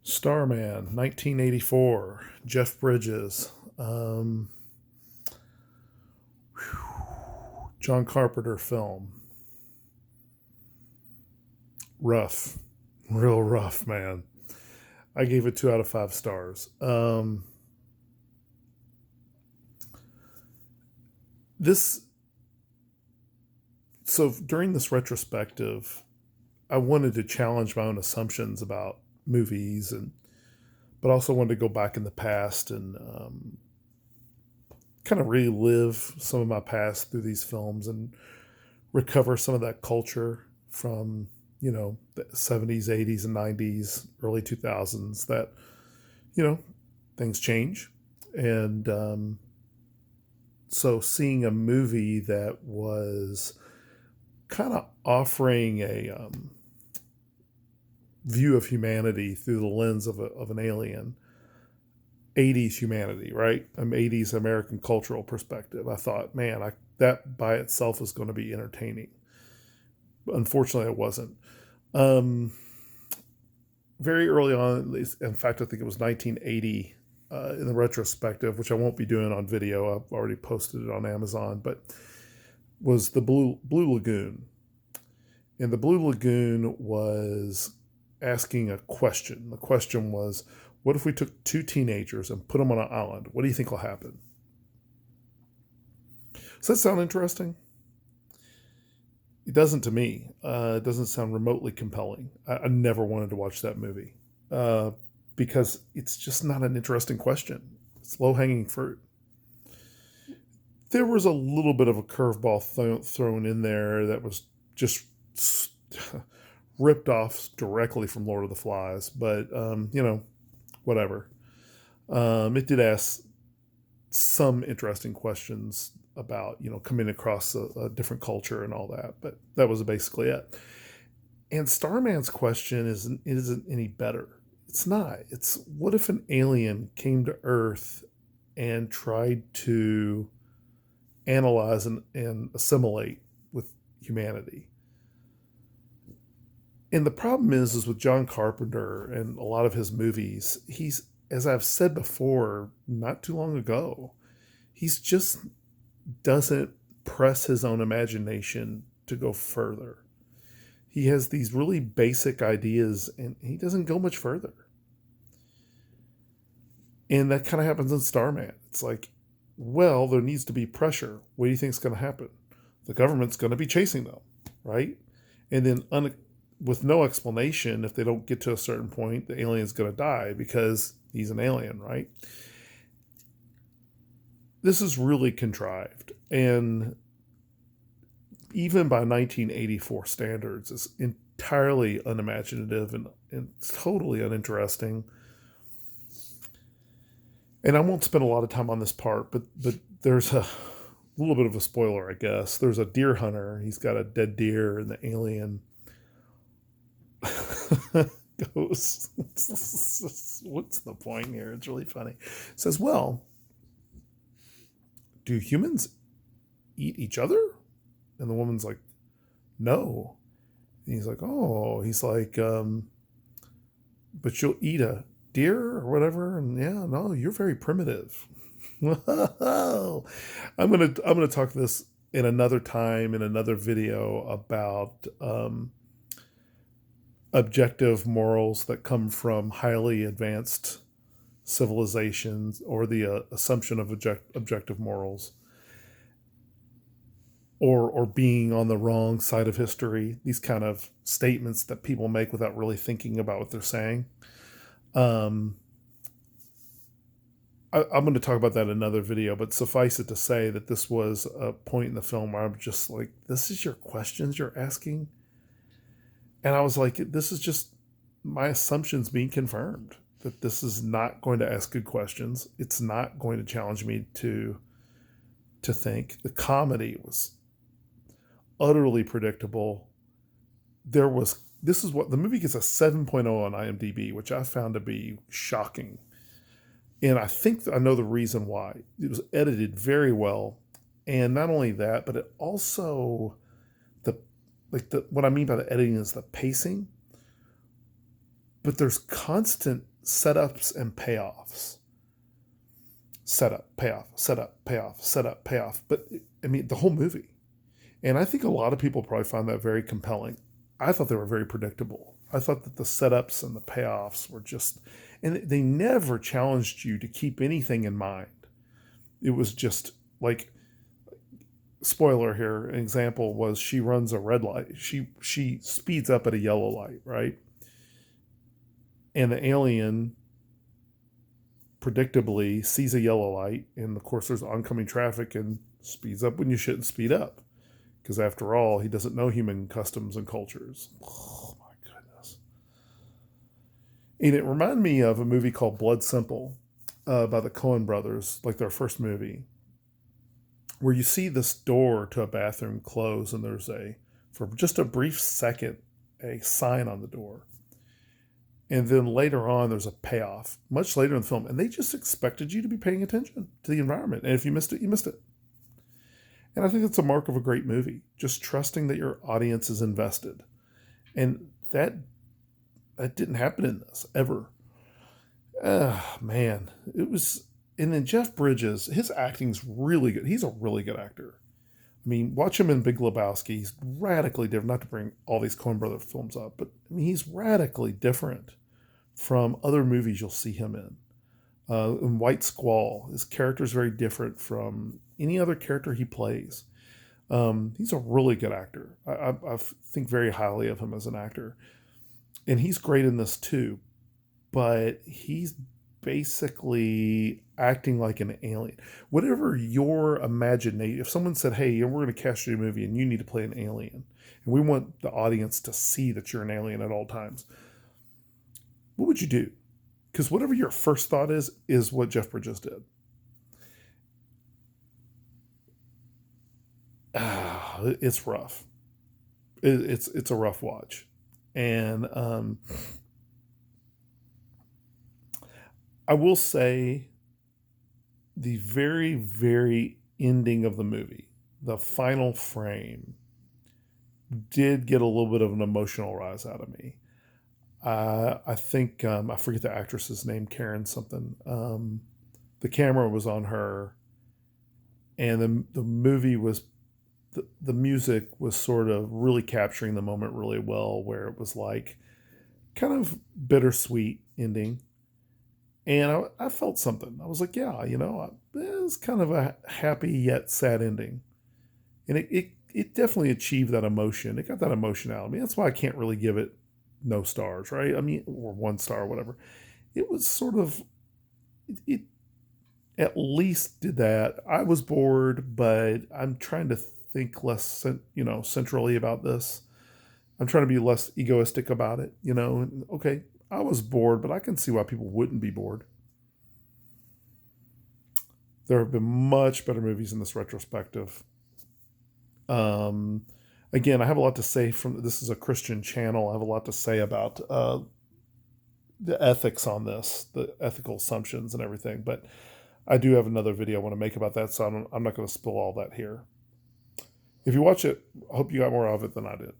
Starman, 1984, Jeff Bridges, John Carpenter film. Rough, real rough, man. I gave it 2 out of 5 stars. This so during this retrospective, I wanted to challenge my own assumptions about movies, and but also wanted to go back in the past and kind of relive some of my past through these films and recover some of that culture from the 70s, 80s, and 90s, early 2000s. That you know things change, and so seeing a movie that was kind of offering a view of humanity through the lens of an alien, 80s humanity, right? 80s American cultural perspective. I thought, man, that by itself is going to be entertaining. Unfortunately, it wasn't. Um, Very early on, at least, in fact, I think it was 1980 in the retrospective, which I won't be doing on video. I've already posted it on Amazon, but was the Blue Lagoon. And the Blue Lagoon was asking a question. The question was, what if we took two teenagers and put them on an island? What do you think will happen? Does that sound interesting? It doesn't to me. It doesn't sound remotely compelling. I never wanted to watch that movie because it's just not an interesting question. It's low hanging fruit. There was a little bit of a curveball thrown in there that was just ripped off directly from Lord of the Flies, but whatever. It did ask some interesting questions about coming across a different culture and all that, but that was basically it. And Starman's question isn't any better. It's not. It's, what if an alien came to Earth and tried to analyze and assimilate with humanity? And the problem is with John Carpenter and a lot of his movies, he's, as I've said before, not too long ago, he's just doesn't press his own imagination to go further. He has these really basic ideas and he doesn't go much further. And that kind of happens in Starman. It's like, well, there needs to be pressure. What do you think is going to happen? The government's going to be chasing them, right? And then with no explanation, if they don't get to a certain point, the alien's going to die because he's an alien, right? This is really contrived, and even by 1984 standards, is entirely unimaginative and totally uninteresting. And I won't spend a lot of time on this part, but there's a little bit of a spoiler, I guess. There's a deer hunter. He's got a dead deer, and the alien goes, what's the point here? It's really funny. It says, well, do humans eat each other? And the woman's like, no. And he's like, oh, he's like, but you'll eat a deer or whatever. And yeah, no, you're very primitive. I'm gonna talk this in another time in another video about objective morals that come from highly advanced civilizations, or the assumption of objective morals, or being on the wrong side of history. These kind of statements that people make without really thinking about what they're saying. I'm going to talk about that in another video, but suffice it to say that this was a point in the film where I'm just like, this is your questions you're asking? And I was like, this is just my assumptions being confirmed, that this is not going to ask good questions. It's not going to challenge me to think. The comedy was utterly predictable. This is what the movie gets, a 7.0 on IMDb, which I found to be shocking. And I think I know the reason why. It was edited very well. And not only that, but it also, what I mean by the editing is the pacing. But there's constant setups and payoffs. Setup, payoff, setup, payoff, setup, payoff. But I mean, the whole movie. And I think a lot of people probably found that very compelling. I thought they were very predictable. I thought that the setups and the payoffs were just, and they never challenged you to keep anything in mind. It was just like, spoiler here, an example was she runs a red light. She speeds up at a yellow light, right? And the alien predictably sees a yellow light, and of course there's oncoming traffic and speeds up when you shouldn't speed up. Because after all, he doesn't know human customs and cultures. Oh my goodness. And it reminded me of a movie called Blood Simple by the Coen brothers, like their first movie, where you see this door to a bathroom close and there's for just a brief second, a sign on the door. And then later on, there's a payoff, much later in the film. And they just expected you to be paying attention to the environment. And if you missed it, you missed it. And I think that's a mark of a great movie, just trusting that your audience is invested. And that didn't happen in this, ever. Man. It was... And then Jeff Bridges, his acting's really good. He's a really good actor. I mean, watch him in Big Lebowski. He's radically different. Not to bring all these Coen Brothers films up, but I mean, he's radically different from other movies you'll see him in. In White Squall, his character is very different from any other character he plays. He's a really good actor. I think very highly of him as an actor. And he's great in this too. But he's basically acting like an alien. Whatever your imagination, if someone said, hey, we're going to cast you a movie and you need to play an alien, and we want the audience to see that you're an alien at all times, what would you do? Because whatever your first thought is what Jeff Bridges did. It's rough. It's a rough watch. And I will say the very, very ending of the movie, the final frame, did get a little bit of an emotional rise out of me. I think, I forget the actress's name, Karen something. The camera was on her, and the movie was, the music was sort of really capturing the moment really well, where it was like kind of bittersweet ending. And I felt something. I was like, yeah, it's kind of a happy yet sad ending. And it definitely achieved that emotion. It got that emotion out of me. That's why I can't really give it no stars, right? I mean, or 1 star or whatever. It was sort of, it at least did that. I was bored, but I'm trying to think less, centrally about this. I'm trying to be less egoistic about it, Okay, I was bored, but I can see why people wouldn't be bored. There have been much better movies in this retrospective. Again, I have a lot to say this is a Christian channel. I have a lot to say about the ethics on this, the ethical assumptions and everything. But I do have another video I want to make about that, so I'm not going to spill all that here. If you watch it, I hope you got more of it than I did.